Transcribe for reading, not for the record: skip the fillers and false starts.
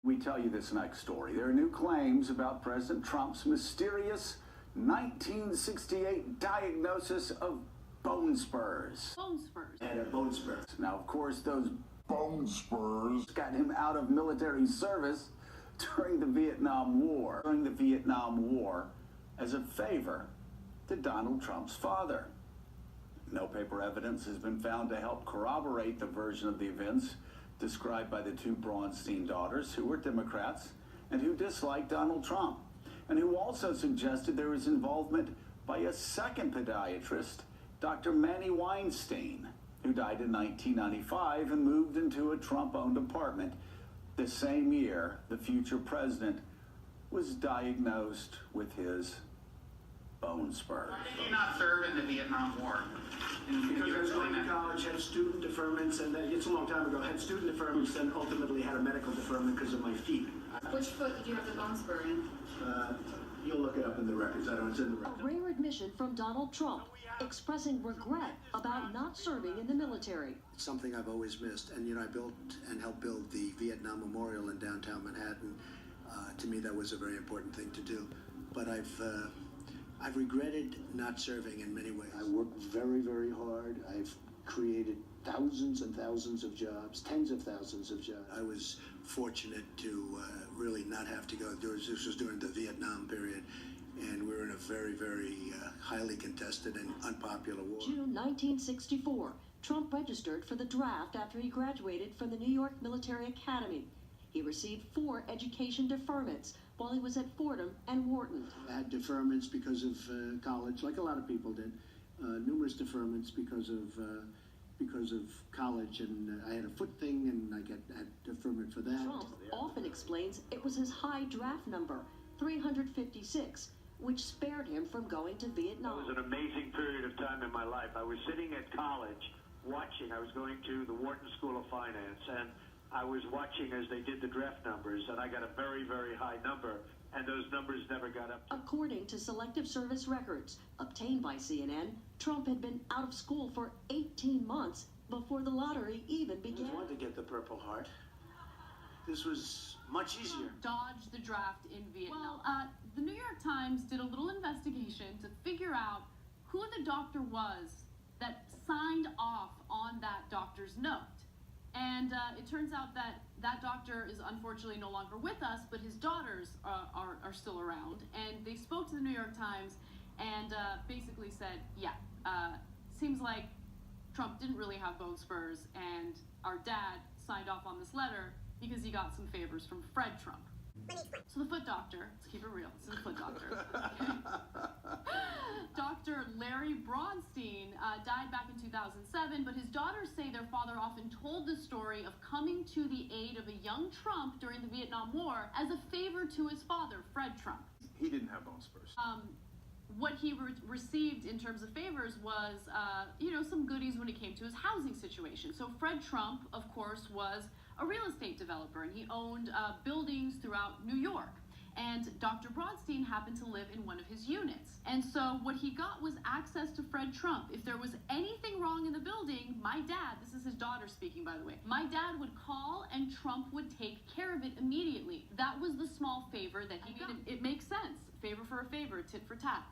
We tell you this next story. There are new claims about President Trump's mysterious 1968 diagnosis of Bonespurs. Bonespurs. And Bonespurs. Now, of course, those Bonespurs got him out of military service during the Vietnam War. As a favor to Donald Trump's father. No paper evidence has been found to help corroborate the version of the events described by the two Braunstein daughters, who were Democrats and who disliked Donald Trump, and who also suggested there was involvement by a second podiatrist, Dr. Manny Weinstein, who died in 1995 and moved into a Trump-owned apartment the same year the future president was diagnosed with his Bonespurs. Why did you not serve in the Vietnam War? Because I was going to college, had student deferments, and then, it's a long time ago, had student deferments, then ultimately had a medical deferment because of my feet. Which foot did you have the bone spur in? You'll look it up in the records. It's in the records. A rare admission from Donald Trump, expressing regret about not serving in the military. It's something I've always missed, and I built and helped build the Vietnam Memorial in downtown Manhattan. To me, that was a very important thing to do. But I've regretted not serving in many ways. I worked very, very hard. I've created thousands and thousands of jobs, tens of thousands of jobs. I was fortunate to really not have to go. This was during the Vietnam period, and we were in a very, very highly contested and unpopular war. June 1964, Trump registered for the draft after he graduated from the New York Military Academy. He received 4 education deferments while he was at Fordham and Wharton. I had deferments because of college, like a lot of people did. Numerous deferments because of college, and I had a foot thing, and I had deferment for that. Trump often explains it was his high draft number, 356, which spared him from going to Vietnam. It was an amazing period of time in my life. I was sitting at college watching. I was going to the Wharton School of Finance, and I was watching as they did the draft numbers, and I got a very, very high number, and those numbers never got up. According to Selective Service records obtained by CNN, Trump had been out of school for 18 months before the lottery even began. I wanted to get the Purple Heart. This was much easier. Dodged the draft in Vietnam. Well, the New York Times did a little investigation to figure out who the doctor was that signed off on that doctor's note. And it turns out that that doctor is unfortunately no longer with us, but his daughters are still around. And they spoke to the New York Times and basically said, yeah, seems like Trump didn't really have bone spurs, and our dad signed off on this letter because he got some favors from Fred Trump. So the foot doctor, let's keep it real, this is the foot doctor. Okay. Dr. Larry Braunstein died back in 2007, but his daughters say their father often told the story of coming to the aid of a young Trump during the Vietnam War as a favor to his father, Fred Trump. He didn't have bone spurs. What he received in terms of favors was, some goodies when it came to his housing situation. So Fred Trump, of course, was a real estate developer, and he owned buildings throughout New York. And Dr. Braunstein happened to live in one of his units. And so what he got was access to Fred Trump. If there was anything wrong in the building, my dad, this is his daughter speaking, by the way, my dad would call and Trump would take care of it immediately. That was the small favor that he got. It makes sense. Favor for a favor, tit for tat.